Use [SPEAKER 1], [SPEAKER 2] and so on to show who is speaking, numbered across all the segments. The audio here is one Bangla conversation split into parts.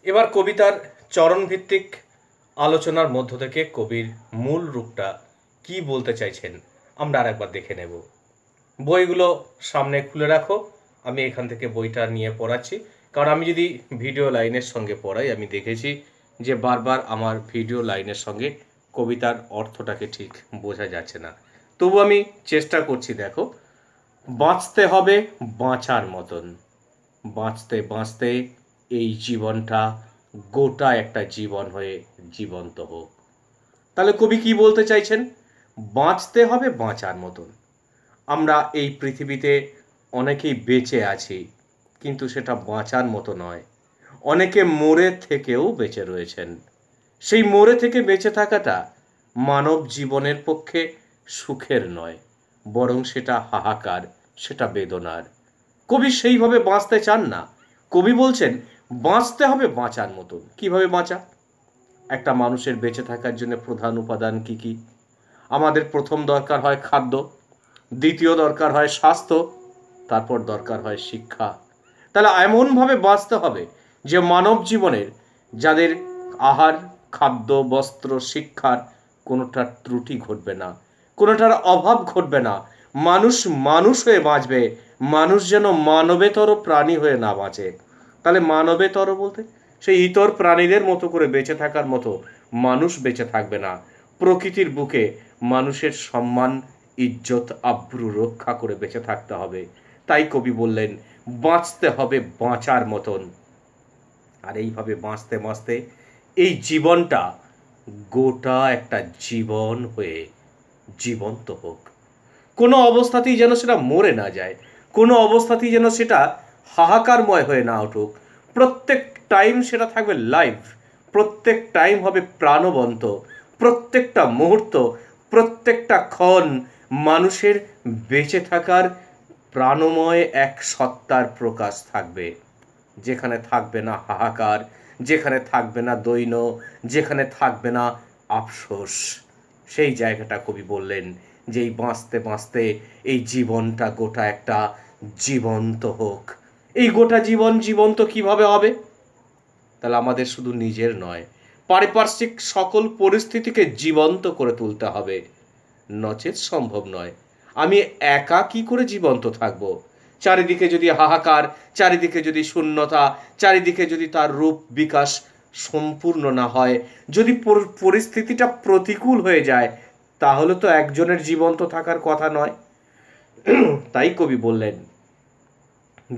[SPEAKER 1] এবার কবিতার চরণভিত্তিক আলোচনার মধ্য থেকে কবির মূল রূপটা কি বলতে চাইছেন আমরা আরেকবার দেখে নেব। বইগুলো সামনে খুলে রাখো, আমি এখান থেকে বইটা নিয়ে পড়াচ্ছি। কারণ আমি যদি ভিডিও লাইনের সঙ্গে পড়াই, আমি দেখেছি যে বারবার আমার ভিডিও লাইনের সঙ্গে কবিতার অর্থটাকে ঠিক বোঝা যাচ্ছে না। তবু আমি চেষ্টা করছি। দেখো, বাঁচতে হবে বাঁচার মতন, বাঁচতে বাঁচতে এই জীবনটা গোটা একটা জীবন হয়ে জীবন্ত হোক। তাহলে কবি কি বলতে চাইছেন? বাঁচতে হবে বাঁচার মতন। আমরা এই পৃথিবীতে অনেকেই বেঁচে আছি, কিন্তু সেটা বাঁচার মতো নয়। অনেকে মরে থেকেও বেঁচে রয়েছেন। সেই মরে থেকে বেঁচে থাকাটা মানব জীবনের পক্ষে সুখের নয়, বরং সেটা হাহাকার, সেটা বেদনার। কবি সেইভাবে বাঁচতে চান না। কবি বলছেন বাঁচতে হবে বাঁচার মতন। কিভাবে বাঁচা? একটা মানুষের বেঁচে থাকার জন্য প্রধান উপাদান কি কি? আমাদের প্রথম দরকার হয় খাদ্য, দ্বিতীয় দরকার হয় স্বাস্থ্য, তারপর দরকার হয় শিক্ষা। তাহলে এমনভাবে বাঁচতে হবে যে মানব জীবনের যাদের আহার, খাদ্য, বস্ত্র, শিক্ষার কোনোটার ত্রুটি ঘটবে না, কোনোটার অভাব ঘটবে না। মানুষ মানুষ হয়ে বাঁচবে, মানুষ যেন মানবেতর প্রাণী হয়ে না বাঁচে। তাহলে মানবেতর বলতে সেই ইতর প্রাণীদের মতো করে বেঁচে থাকার মতো মানুষ বেঁচে থাকবে না। প্রকৃতির বুকে মানুষের সম্মান, ইজ্জত, আব্রু রক্ষা করে বেঁচে থাকতে হবে। তাই কবি বললেন বাঁচতে হবে বাঁচার মতন। আর এইভাবে বাঁচতে বাঁচতে এই জীবনটা গোটা একটা জীবন হয়ে জীবন্ত হোক। কোনো অবস্থাতেই যেন সেটা মরে না যায়, কোনো অবস্থাতেই যেন সেটা হাহাকারময় হয়ে না উঠুক। প্রত্যেক টাইম সেটা থাকবে লাইভ, প্রত্যেক টাইম হবে প্রাণবন্ত, প্রত্যেকটা মুহূর্ত, প্রত্যেকটা ক্ষণ মানুষের বেঁচে থাকার প্রাণময় এক সত্তার প্রকাশ থাকবে। যেখানে থাকবে না হাহাকার, যেখানে থাকবে না দৈন্য, যেখানে থাকবে না আফসোস, সেই জায়গাটা কবি বললেন যে এই বাঁচতে বাঁচতে এই জীবনটা গোটা একটা জীবন্ত হোক। এই গোটা জীবন জীবন্ত কিভাবে হবে? তাহলে আমাদের শুধু নিজের নয়, পারিপার্শ্বিক সকল পরিস্থিতিকে জীবন্ত করে তুলতে হবে, নচেত সম্ভব নয়। আমি একা কি করে জীবন্ত থাকব? চারিদিকে যদি হাহাকার, চারিদিকে যদি শূন্যতা, চারিদিকে যদি তার রূপ বিকাশ সম্পূর্ণ না হয়, যদি পরিস্থিতিটা প্রতিকূল হয়ে যায়, তাহলে তো একজনের জীবন্ত থাকার কথা নয়। তাই কবি বললেন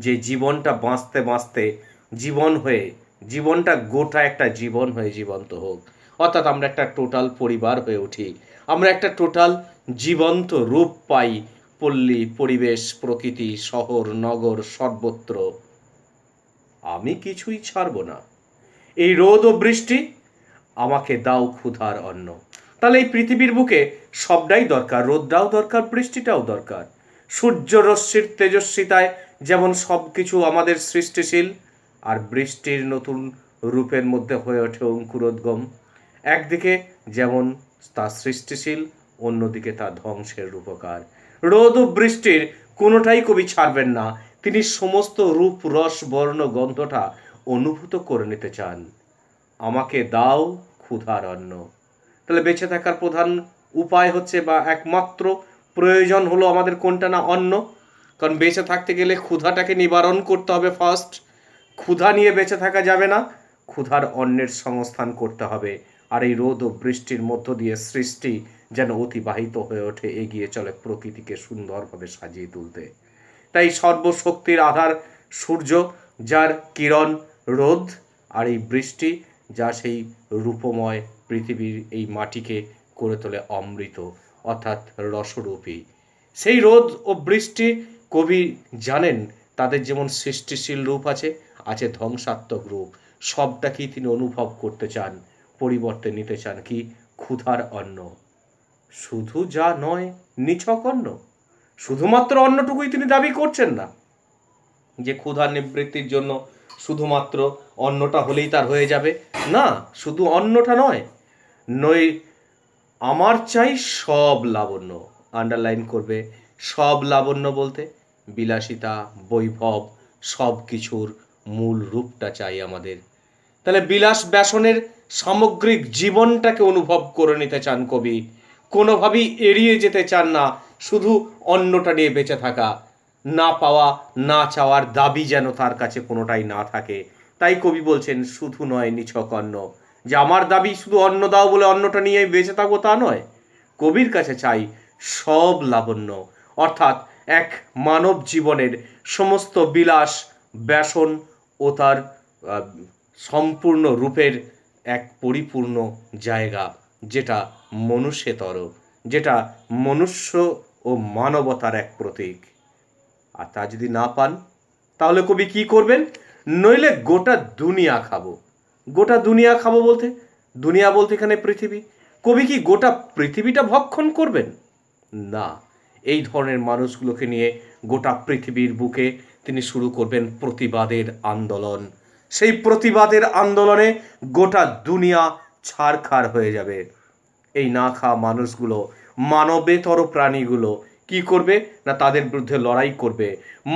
[SPEAKER 1] যে জীবনটা বাঁচতে বাঁচতে জীবন হয়ে, জীবনটা গোটা একটা জীবন হয়ে জীবন্ত হোক। অর্থাৎ আমরা একটা টোটাল পরিবার হয়ে উঠি, আমরা একটা টোটাল জীবন্ত রূপ পাই। পল্লী, পরিবেশ, প্রকৃতি, শহর, নগর, সর্বত্র আমি কিছুই ছাড়ব না। এই রোদ ও বৃষ্টি, আমাকে দাও ক্ষুধার অন্ন। তাহলে এই পৃথিবীর বুকে সবটাই দরকার, রোদটাও দরকার, বৃষ্টিটাও দরকার। সূর্য রশ্মির তেজস্বিতায় যেমন সব কিছু আমাদের সৃষ্টিশীল, আর বৃষ্টির নতুন রূপের মধ্যে হয়ে ওঠে অঙ্কুরোদ্গম। একদিকে যেমন তা সৃষ্টিশীল, অন্যদিকে তা ধ্বংসের রূপকার। রোদ ও বৃষ্টির কোনোটাই কবি ছাড়বেন না। তিনি সমস্ত রূপ, রস, বর্ণ, গন্ধটা অনুভূত করে নিতে চান। আমাকে দাও ক্ষুধার অন্ন। তাহলে বেঁচে থাকার প্রধান উপায় হচ্ছে বা একমাত্র প্রয়োজন হলো আমাদের কোনটা? না অন্ন। কারণ বেঁচে থাকতে গেলে ক্ষুধাটাকে নিবারণ করতে হবে ফার্স্ট। ক্ষুধা নিয়ে বেঁচে থাকা যাবে না, ক্ষুধার অন্নের সংস্থান করতে হবে। আর এই রোদ ও বৃষ্টির মধ্য দিয়ে সৃষ্টি যেন অতিবাহিত হয়ে ওঠে, এগিয়ে চলে প্রকৃতিকে সুন্দরভাবে সাজিয়ে তুলতে। তাই সর্বশক্তির আধার সূর্য, যার কিরণ রোদ, আর এই বৃষ্টি যা সেই রূপময় পৃথিবীর এই মাটিকে করে তোলে অমৃত, অর্থাৎ রসরূপী। সেই রোদ ও বৃষ্টি কবি জানেন তাদের যেমন সৃষ্টিশীল রূপ আছে, আছে ধ্বংসাত্মক রূপ। সবটাকেই তিনি অনুভব করতে চান, পরিবর্তে নিতে চান কি? ক্ষুধার অন্ন। শুধু যা নয় নিছক অন্ন, শুধুমাত্র অন্নটুকুই তিনি দাবি করছেন না যে ক্ষুধা নিবৃত্তির জন্য শুধুমাত্র অন্নটা হলেই তার হয়ে যাবে। না, শুধু অন্নটা নয়, নই, আমার চাই সব লাবণ্য। আন্ডারলাইন করবে, সব লাবণ্য বলতে বিলাসিতা, বৈভব, সব কিছুর মূল রূপটা চাই আমাদের। তাহলে বিলাস ব্যাসনের সামগ্রিক জীবনটাকে অনুভব করে নিতে চান কবি, কোনোভাবেই এড়িয়ে যেতে চান না শুধু অন্যটা নিয়ে বেঁচে থাকা, না পাওয়া না চাওয়ার দাবি যেন তার কাছে কোনোটাই না থাকে। তাই কবি বলছেন শুধু নয় নিছক অন্ন, যে আমার দাবি শুধু অন্ন দাও বলে অন্যটা নিয়ে বেঁচে থাকবো তা নয়, কবির কাছে চাই সব লাবণ্য, অর্থাৎ এক মানব জীবনের সমস্ত বিলাস ব্যাসন ও তার সম্পূর্ণ রূপের এক পরিপূর্ণ জায়গা, যেটা মনুষ্যতর, যেটা মনুষ্য ও মানবতার এক প্রতীক। আর তা যদি না পান তাহলে কবি কি করবেন? নইলে গোটা দুনিয়া খাবো। গোটা দুনিয়া খাবো বলতে, দুনিয়া বলতে এখানে পৃথিবী, কবি কি গোটা পৃথিবীটা ভক্ষণ করবেন? না, এই ধরনের মানুষগুলোকে নিয়ে গোটা পৃথিবীর বুকে তিনি শুরু করবেন প্রতিবাদের আন্দোলন। সেই প্রতিবাদের আন্দোলনে গোটা দুনিয়া ছারখার হয়ে যাবে। এই না খাওয়া মানুষগুলো, মানবেতর প্রাণীগুলো কি করবে না তাদের বিরুদ্ধে লড়াই করবে।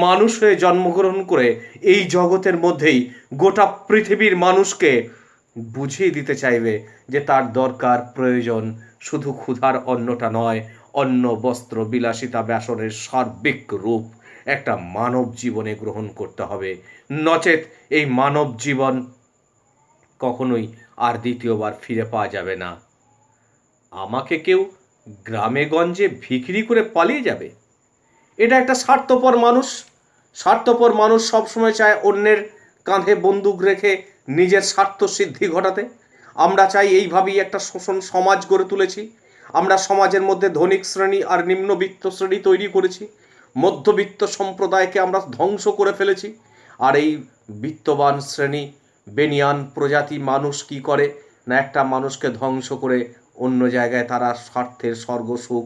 [SPEAKER 1] মানুষ হয়ে জন্মগ্রহণ করে এই জগতের মধ্যেই গোটা পৃথিবীর মানুষকে বুঝিয়ে দিতে চাইবে যে তার দরকার প্রয়োজন শুধু ক্ষুধার অন্নটা নয়, অন্ন বস্ত্র বিলাসিতা ব্যাসনের সার্বিক রূপ একটা মানব জীবনে গ্রহণ করতে হবে। নচেত এই মানব জীবন কখনোই আর দ্বিতীয়বার ফিরে পাওয়া যাবে না। আমাকে কেউ গ্রামে গঞ্জে ভিখিরি করে পালিয়ে যাবে, এটা একটা স্বার্থপর মানুষ। স্বার্থপর মানুষ সবসময় চায় অন্যের কাঁধে বন্দুক রেখে নিজের স্বার্থ সিদ্ধি ঘটাতে। আমরা চাই এইভাবেই একটা শোষণ সমাজ গড়ে তুলেছি। আমরা সমাজের মধ্যে ধনিক শ্রেণী আর নিম্নবিত্ত শ্রেণী তৈরি করেছি, মধ্যবিত্ত সম্প্রদায়কে আমরা ধ্বংস করে ফেলেছি। আর এই বিত্তবান শ্রেণী বেনিয়ান প্রজাতি মানুষ কি করে না একটা মানুষকে ধ্বংস করে অন্য জায়গায় তারা স্বার্থের স্বর্গসুখ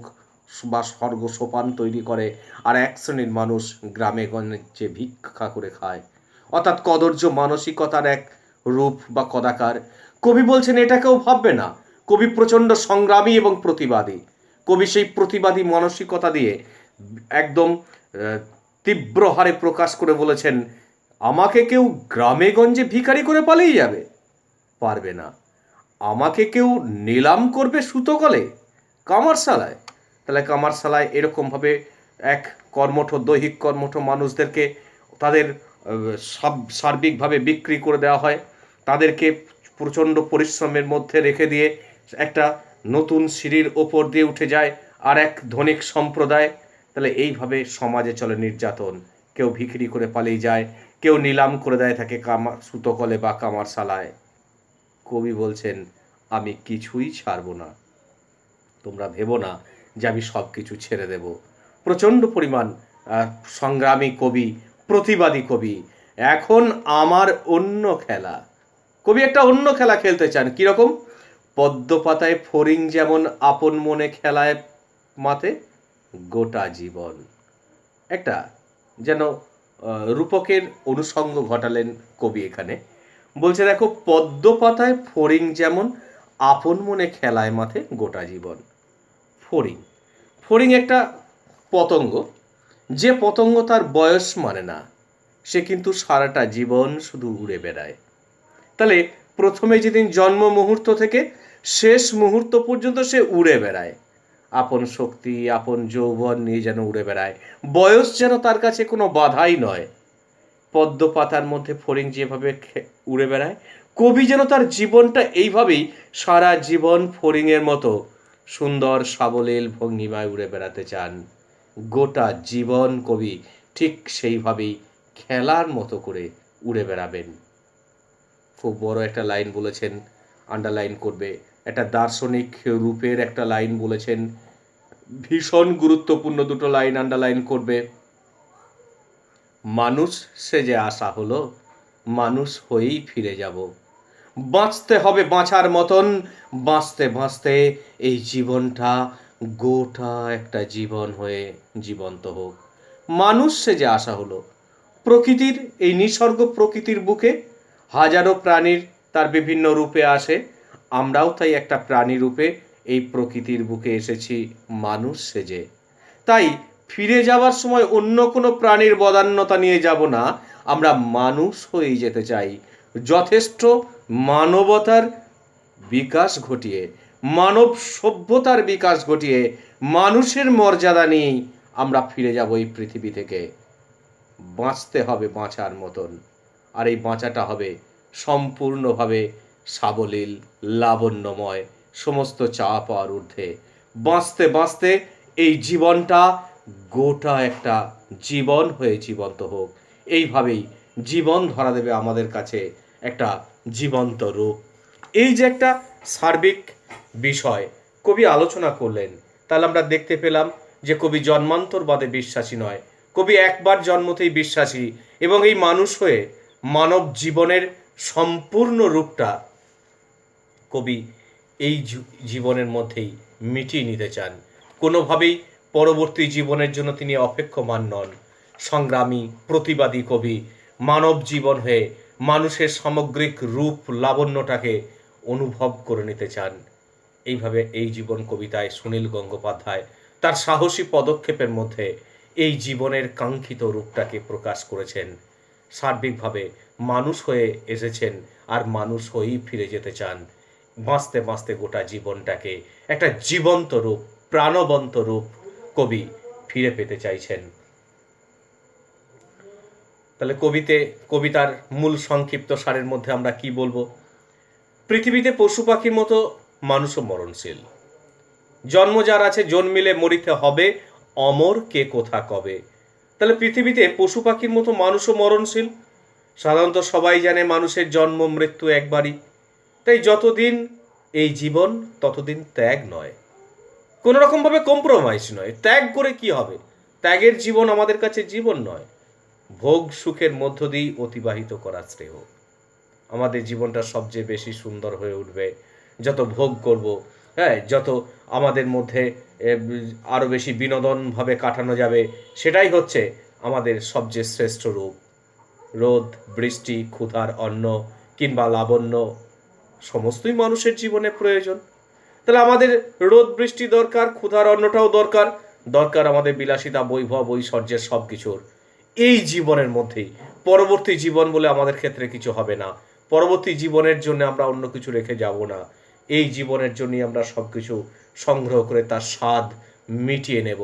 [SPEAKER 1] বা স্বর্গ সোপান তৈরি করে, আর এক শ্রেণীর মানুষ গ্রামে গঞ্জে ভিক্ষা করে খায়, অর্থাৎ কদর্য মানসিকতার এক রূপ বা কদাকার। কবি বলছেন এটাকেও ভাববে না। কবি প্রচণ্ড সংগ্রামী এবং প্রতিবাদী। কবি সেই প্রতিবাদী মানসিকতা দিয়ে একদম তীব্র হারে প্রকাশ করে বলেছেন আমাকে কেউ গ্রামে গঞ্জে ভিখারি করে পালিয়ে যাবে, পারবে না। আমাকে কেউ নিলাম করবে সুতোকলে, কামারশালায়। তাহলে কামারশালায় এরকমভাবে এক কর্মঠ দৈহিক কর্মঠ মানুষদেরকে তাদের সার্বিকভাবে বিক্রি করে দেওয়া হয়, তাদেরকে প্রচণ্ড পরিশ্রমের মধ্যে রেখে দিয়ে একটা নতুন সিঁড়ির ওপর দিয়ে উঠে যায় আর এক ধনিক সম্প্রদায়। তাহলে এইভাবে সমাজে চলে নির্যাতন। কেউ ভিখিরি করে পালিয়ে যায়, কেউ নিলাম করে দেয় থাকে সুতোকলে বা কামারশালায়। কবি বলছেন আমি কিছুই ছাড়ব না, তোমরা ভেবো না যে আমি সব কিছু ছেড়ে দেব। প্রচণ্ড পরিমাণ সংগ্রামী কবি, প্রতিবাদী কবি। এখন আমার অন্য খেলা, কবি একটা অন্য খেলা খেলতে চান। কীরকম? পদ্মপাতায় ফড়িং যেমন আপন মনে খেলায় মাতে গোটা জীবন। একটা যেন রূপকের অনুষঙ্গ ঘটালেন কবি এখানে। বলছে দেখো পদ্মপাতায় ফড়িং যেমন আপন মনে খেলায় মাথে গোটা জীবন। ফড়িং, ফড়িং একটা পতঙ্গ, যে পতঙ্গ তার বয়স মানে না, সে কিন্তু সারাটা জীবন শুধু উড়ে বেড়ায়। তাহলে প্রথমে যেদিন জন্ম মুহূর্ত থেকে শেষ মুহূর্ত পর্যন্ত সে উড়ে বেড়ায়, আপন শক্তি আপন যৌবন নিয়ে যেন উড়ে বেড়ায়। বয়স যেন তার কাছে কোনো বাধাই নয়। পদ্মপাতার মধ্যে ফড়িং যেভাবে উড়ে বেড়ায়, কবি যেন তার জীবনটা এইভাবেই সারা জীবন ফড়িংয়ের মতো সুন্দর সাবলীল ভঙ্গিমায় উড়ে বেড়াতে চান। গোটা জীবন কবি ঠিক সেইভাবেই খেলার মতো করে উড়ে বেড়াবেন। খুব বড় একটা লাইন বলেছেন, আন্ডারলাইন করবে। একটা দার্শনিক রূপের একটা লাইন বলেছেন, ভীষণ গুরুত্বপূর্ণ দুটো লাইন আন্ডারলাইন করবে। মানুষ সে যে আশা হলো, মানুষ হয়েই ফিরে যাব। বাঁচতে হবে বাঁচার মতন, বাঁচতে বাঁচতে এই জীবনটা গোটা একটা জীবন হয়ে জীবন্ত হোক। মানুষ সে যে আশা হলো। প্রকৃতির এই নিসর্গ প্রকৃতির বুকে হাজারো প্রাণীর তার বিভিন্ন রূপে আসে, আমরাও তাই একটা প্রাণী রূপে এই প্রকৃতির বুকে এসেছি মানুষ সেজে। তাই ফিরে যাওয়ার সময় অন্য কোনো প্রাণীর বদান্যতা নিয়ে যাব না, আমরা মানুষ হয়েই যেতে চাই। যথেষ্ট মানবতার বিকাশ ঘটিয়ে, মানব সভ্যতার বিকাশ ঘটিয়ে, মানুষের মর্যাদা নিয়েই আমরা ফিরে যাব এই পৃথিবী থেকে। বাঁচতে হবে বাঁচার মতন, আর এই বাঁচাটা হবে সম্পূর্ণভাবে সাবলীল, লাবণ্যময়, সমস্ত চাওয়া পাওয়ার ঊর্ধ্বে। বাঁচতে বাঁচতে এই জীবনটা গোটা একটা জীবন হয়ে জীবন্ত হোক। এইভাবেই জীবন ধরা দেবে আমাদের কাছে একটা জীবন্ত রূপ। এই যে একটা সার্বিক বিষয় কবি আলোচনা করলেন, তাহলে আমরা দেখতে পেলাম যে কবি জন্মান্তরবাদে বিশ্বাসী নয়, কবি একবার জন্মতেই বিশ্বাসী, এবং এই মানুষ হয়ে মানব জীবনের সম্পূর্ণ রূপটা কবি এই জীবনের মধ্যেই মিটিয়ে নিতে চান। কোনোভাবেই পরবর্তী জীবনের জন্য তিনি অপেক্ষমান নন। সংগ্রামী, প্রতিবাদী কবি মানব জীবন হয়ে মানুষের সামগ্রিক রূপ লাবণ্যটাকে অনুভব করে নিতে চান। এইভাবে এই জীবন কবিতায় সুনীল গঙ্গোপাধ্যায় তার সাহসী পদক্ষেপের মধ্যে এই জীবনের কাঙ্ক্ষিত রূপটাকে প্রকাশ করেছেন। সার্বিকভাবে মানুষ হয়ে এসেছেন আর মানুষ হয়েই ফিরে যেতে চান। বাঁচতে বাঁচতে গোটা জীবনটাকে একটা জীবন্ত রূপ, প্রাণবন্ত রূপ কবি ফিরে পেতে চাইছেন। তাহলে কবিতার মূল সংক্ষিপ্ত সারের মধ্যে আমরা কি বলবো? পৃথিবীতে পশু পাখির মতো মানুষও মরণশীল। জন্ম যার আছে জন্মিলে মরিতে হবে, অমর কে কোথা কবে। তাহলে পৃথিবীতে পশু পাখির মতো মানুষও মরণশীল। সাধারণত সবাই জানে মানুষের জন্ম মৃত্যু একবারই। তাই যতদিন এই জীবন ততদিন ত্যাগ নয়, কোনো রকমভাবে কম্প্রোমাইজ নয়। ত্যাগ করে কি হবে? ত্যাগের জীবন আমাদের কাছে জীবন নয়। ভোগ সুখের মধ্য দিয়েই অতিবাহিত করা শ্রেয়। আমাদের জীবনটা সবচেয়ে বেশি সুন্দর হয়ে উঠবে যত ভোগ করব, হ্যাঁ, যত আমাদের মধ্যে আরও বেশি বিনোদনভাবে কাটানো যাবে, সেটাই হচ্ছে আমাদের সবচেয়ে শ্রেষ্ঠ রূপ। রোদ, বৃষ্টি, ক্ষুধার অন্ন কিংবা লাবণ্য সমস্তই মানুষের জীবনে প্রয়োজন। তাহলে আমাদের রোদ বৃষ্টি দরকার, ক্ষুধার অন্নটাও দরকার, দরকার আমাদের বিলাসিতা, বৈভব, ঐশ্বর্যের সব কিছুর। এই জীবনের মধ্যেই পরবর্তী জীবন বলে আমাদের ক্ষেত্রে কিছু হবে না। পরবর্তী জীবনের জন্য আমরা অন্য কিছু রেখে যাব না। এই জীবনের জন্যই আমরা সব কিছু সংগ্রহ করে তার স্বাদ মিটিয়ে নেব,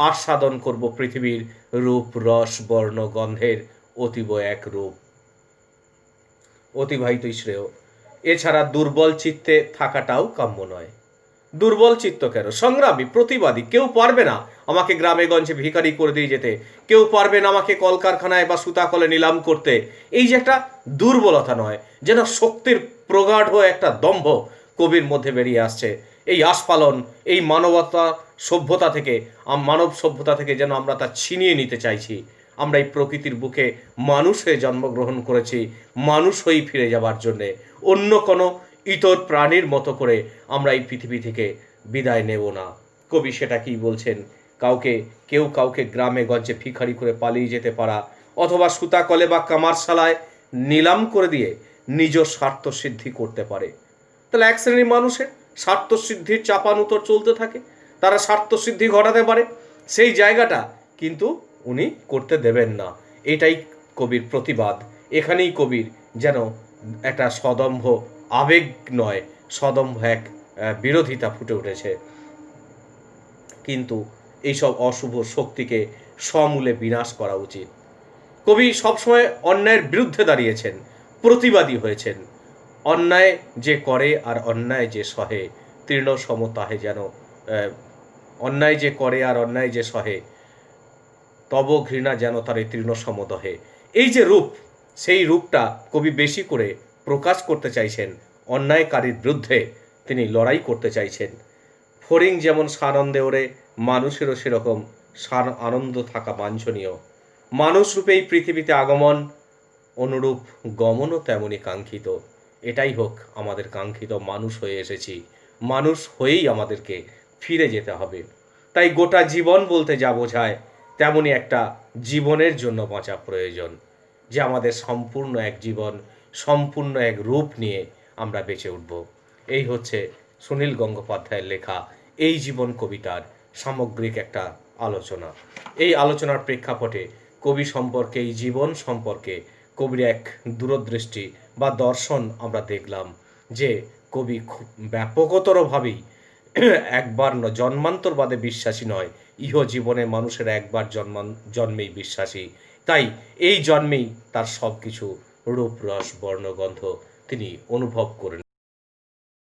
[SPEAKER 1] আস্বাদন করব পৃথিবীর রূপ, রস, বর্ণ, গন্ধের অতীব এক রূপ। অতিবাহিতই শ্রেয়। এছাড়া দুর্বল চিত্তে থাকাটাও কাম্য নয়। দুর্বল চিত্ত কেন? সংগ্রামী, প্রতিবাদী। কেউ পারবে না আমাকে গ্রামে গঞ্জে ভিখারি করে দিয়ে যেতে, কেউ পারবে না আমাকে কলকারখানায় বা সুতাকলে নিলাম করতে। এই যে একটা দুর্বলতা নয়, যেন শক্তির প্রগাঢ় একটা দম্ভ কবির মধ্যে বেরিয়ে আসছে। এই আস্ফালন, এই মানবতা সভ্যতা থেকে, মানব সভ্যতা থেকে যেন আমরা তা ছিনিয়ে নিতে চাইছি। আমরা এই প্রকৃতির বুকে মানুষ হয়ে জন্মগ্রহণ করেছি, মানুষ হয়েই ফিরে যাবার জন্যে। অন্য কোনো ইতর প্রাণীর মতো করে আমরা এই পৃথিবী থেকে বিদায় নেব না। কবি সেটা কি বলছেন? কেউ কাউকে গ্রামে গঞ্জে ভিখারি করে পালিয়ে যেতে পারা, অথবা সুতাকলে বা কামারশালায় নিলাম করে দিয়ে নিজ স্বার্থ সিদ্ধি করতে পারে। তাহলে এক শ্রেণীর মানুষের স্বার্থ সিদ্ধির চাপানুতর চলতে থাকে, তারা স্বার্থ সিদ্ধি ঘটাতে পারে, সেই জায়গাটা কিন্তু উনি করতে দেবেন না। এটাই কবির প্রতিবাদ। এখানেই কবির যেন একটা সদম্ভ আবেগ নয়, সদম্ভ এক বিরোধিতা ফুটে উঠেছে। কিন্তু এইসব অশুভ শক্তিকে সমূলে বিনাশ করা উচিত। কবি সবসময় অন্যায়ের বিরুদ্ধে দাঁড়িয়েছেন, প্রতিবাদী হয়েছেন। অন্যায় যে করে আর অন্যায় যে সহে, তৃণ সমতাহে, যেন অন্যায় যে করে আর অন্যায় যে সহে, তব ঘৃণা যেন তার এই তৃণ সমদহে। এই যে রূপ, সেই রূপটা কবি বেশি করে প্রকাশ করতে চাইছেন। অন্যায়কারীর বিরুদ্ধে তিনি লড়াই করতে চাইছেন। ফড়িং যেমন সানন্দে ওরে, মানুষেরও সেরকম আনন্দ থাকা বাঞ্ছনীয়। মানুষ রূপে এই পৃথিবীতে আগমন, অনুরূপ গমনও তেমনই কাঙ্ক্ষিত। এটাই হোক আমাদের কাঙ্ক্ষিত। মানুষ হয়ে এসেছি, মানুষ হয়েই আমাদেরকে ফিরে যেতে হবে। তাই গোটা জীবন বলতে যা বোঝায়, তেমনই একটা জীবনের জন্য বাঁচা প্রয়োজন, যে আমাদের সম্পূর্ণ এক জীবন, সম্পূর্ণ এক রূপ নিয়ে আমরা বেঁচে উঠব। এই হচ্ছে সুনীল গঙ্গোপাধ্যায়ের লেখা এই জীবন কবিতার সামগ্রিক একটা আলোচনা। এই আলোচনার প্রেক্ষাপটে কবি সম্পর্কে, এই জীবন সম্পর্কে কবির এক দূরদৃষ্টি বা দর্শন আমরা দেখলাম যে কবি খুব ব্যাপকতরভাবেই একবার জন্মান্তরবাদে বিশ্বাসী নয়, ইহজীবনে মানুষের একবার জন্মেই বিশ্বাসী। তাই এই জন্মেই তার সব কিছু রূপ রস বর্ণগন্ধ তিনি অনুভব করেন।